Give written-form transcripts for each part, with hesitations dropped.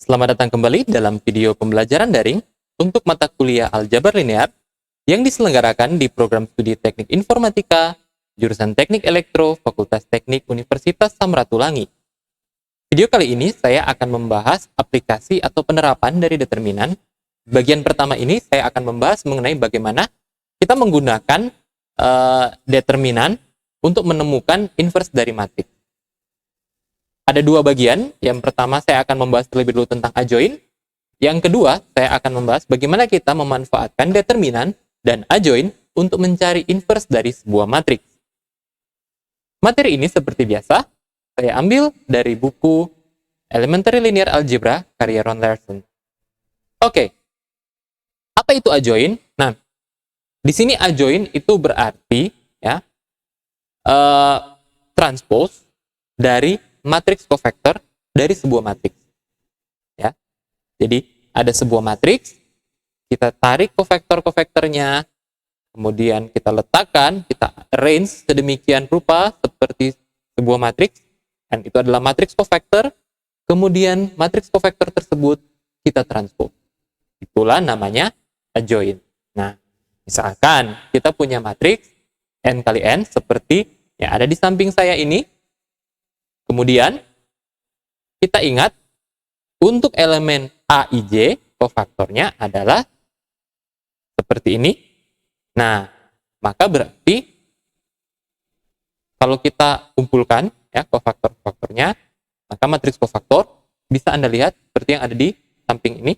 Selamat datang kembali dalam video pembelajaran daring untuk mata kuliah Aljabar Linear yang diselenggarakan di program studi Teknik Informatika, jurusan Teknik Elektro, Fakultas Teknik Universitas Samratulangi. Video kali ini saya akan membahas aplikasi atau penerapan dari determinan. Bagian pertama ini saya akan membahas mengenai bagaimana kita menggunakan determinan untuk menemukan inverse dari matriks. Ada dua bagian. Yang pertama saya akan membahas terlebih dulu tentang adjoint. Yang kedua saya akan membahas bagaimana kita memanfaatkan determinan dan adjoint untuk mencari inverse dari sebuah matriks. Materi ini seperti biasa saya ambil dari buku Elementary Linear Algebra karya Ron Larson. Oke. Apa itu adjoint? Nah, di sini adjoint itu berarti ya transpose dari matriks kofaktor dari sebuah matriks. Ya. Jadi ada sebuah matriks, kita tarik kofaktor-kofaktornya, kemudian kita letakkan, kita arrange sedemikian rupa seperti sebuah matriks, dan itu adalah matriks kofaktor. Kemudian matriks kofaktor tersebut kita transpose. Itulah namanya adjoint. Nah, misalkan kita punya matriks n kali n seperti yang ada di samping saya ini. Kemudian, kita ingat, untuk elemen A, I, J, kofaktornya adalah seperti ini. Nah, maka berarti, kalau kita kumpulkan ya kofaktor-kofaktornya, maka matriks kofaktor bisa Anda lihat seperti yang ada di samping ini.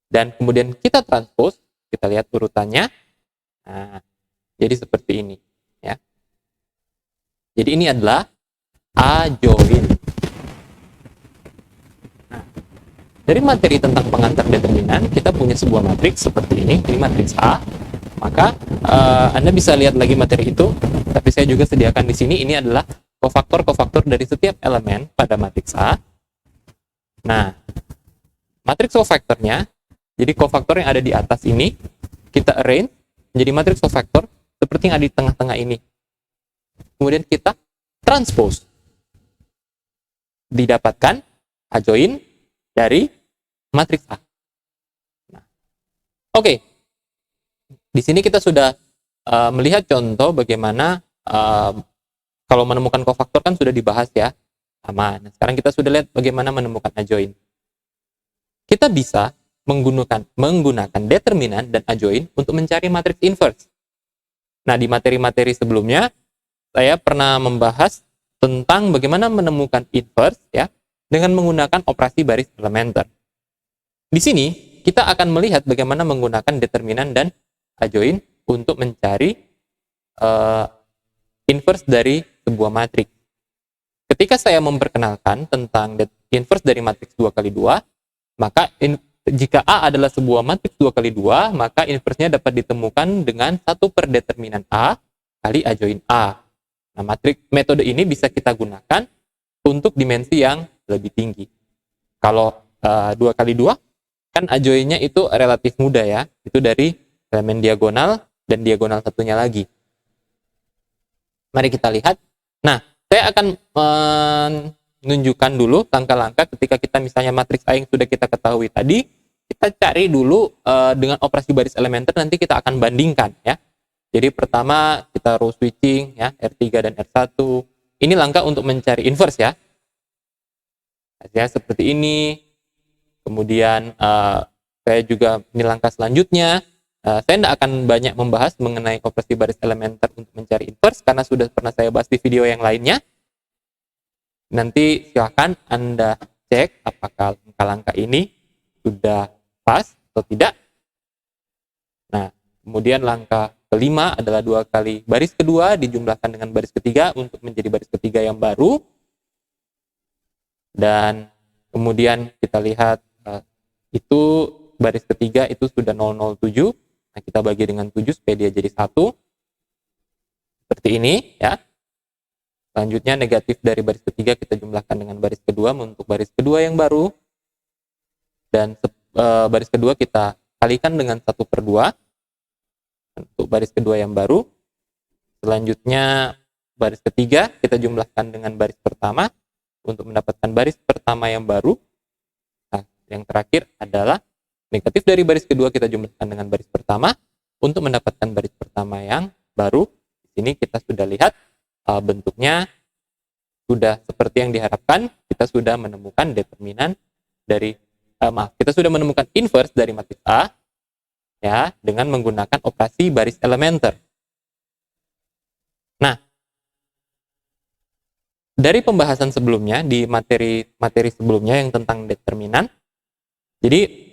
Dan kemudian kita transpose, kita lihat urutannya. Nah, jadi seperti ini. Ya. Jadi ini adalah adjoint. Nah, dari materi tentang pengantar determinan, kita punya sebuah matriks seperti ini matriks A. Maka Anda bisa lihat lagi materi itu, tapi saya juga sediakan di sini. Ini adalah kofaktor-kofaktor dari setiap elemen pada matriks A. Nah, matriks kofaktornya, jadi kofaktor yang ada di atas ini, kita arrange menjadi matriks kofaktor seperti yang ada di tengah-tengah ini. Kemudian kita transpose. Didapatkan adjoint dari matriks A. Nah, oke. Di sini kita sudah melihat contoh bagaimana kalau menemukan kofaktor kan sudah dibahas ya. Nah, sekarang kita sudah lihat bagaimana menemukan adjoint. Kita bisa menggunakan determinan dan adjoint untuk mencari matriks inverse. Nah, di materi-materi sebelumnya saya pernah membahas tentang bagaimana menemukan inverse ya dengan menggunakan operasi baris elementer. Di sini kita akan melihat bagaimana menggunakan determinan dan adjoint untuk mencari inverse dari sebuah matriks. Ketika saya memperkenalkan tentang inverse dari matriks 2 kali 2, maka jika A adalah sebuah matriks 2 kali 2, maka inverse-nya dapat ditemukan dengan 1 per determinan A kali adjoint A. Nah, metode ini bisa kita gunakan untuk dimensi yang lebih tinggi. Kalau 2 kali 2, kan adjoint-nya itu relatif mudah ya. Itu dari elemen diagonal dan diagonal satunya lagi. Mari kita lihat. Nah, saya akan menunjukkan dulu langkah-langkah ketika kita misalnya matriks A yang sudah kita ketahui tadi, kita cari dulu dengan operasi baris elementer, nanti kita akan bandingkan ya. Jadi pertama kita row switching ya, R3 dan R1. Ini langkah untuk mencari inverse ya. Hasilnya seperti ini. Kemudian saya juga ini langkah selanjutnya. Saya tidak akan banyak membahas mengenai operasi baris elementer untuk mencari inverse karena sudah pernah saya bahas di video yang lainnya. Nanti silakan Anda cek apakah langkah-langkah ini sudah pas atau tidak. Nah, kemudian langkah kelima adalah 2 kali baris kedua dijumlahkan dengan baris ketiga untuk menjadi baris ketiga yang baru. Dan kemudian kita lihat itu baris ketiga itu sudah 007. Nah, kita bagi dengan 7 supaya dia jadi 1. Seperti ini ya. Selanjutnya negatif dari baris ketiga kita jumlahkan dengan baris kedua untuk baris kedua yang baru. Dan baris kedua kita kalikan dengan 1 per 2. Untuk baris kedua yang baru. Selanjutnya baris ketiga kita jumlahkan dengan baris pertama untuk mendapatkan baris pertama yang baru. Yang terakhir adalah negatif dari baris kedua kita jumlahkan dengan baris pertama untuk mendapatkan baris pertama yang baru. Di sini kita sudah lihat bentuknya sudah seperti yang diharapkan. Kita sudah menemukan determinan dari kita sudah menemukan inverse dari matriks A ya dengan menggunakan operasi baris elementer. Nah, dari pembahasan sebelumnya di materi sebelumnya yang tentang determinan, jadi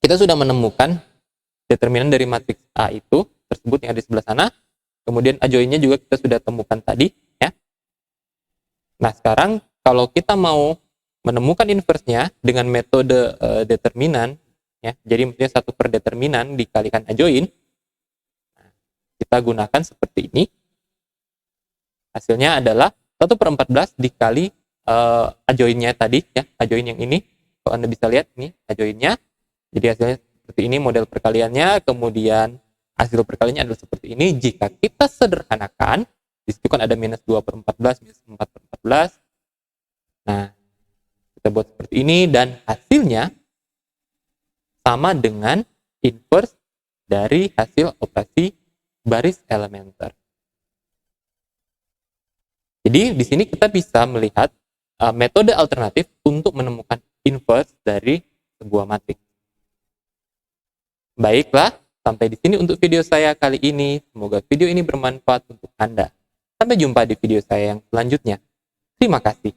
kita sudah menemukan determinan dari matriks A itu tersebut yang ada di sebelah sana. Kemudian adjoinnya juga kita sudah temukan tadi ya. Nah, sekarang kalau kita mau menemukan inverse-nya dengan metode determinan ya. Jadi maksudnya 1 per determinan dikalikan adjoin. Nah, kita gunakan seperti ini. Hasilnya adalah 1 per 14 dikali adjoinnya tadi ya, adjoin yang ini. Kalau Anda bisa lihat ini adjoinnya. Jadi hasilnya seperti ini model perkaliannya, kemudian hasil perkaliannya adalah seperti ini. Jika kita sederhanakan, di situ kan ada minus 2 per 14, minus 4 per 14. Nah, kita buat seperti ini dan hasilnya sama dengan inverse dari hasil operasi baris elementer. Jadi di sini kita bisa melihat metode alternatif untuk menemukan inverse dari sebuah matriks. Baiklah, sampai di sini untuk video saya kali ini. Semoga video ini bermanfaat untuk Anda. Sampai jumpa di video saya yang selanjutnya. Terima kasih.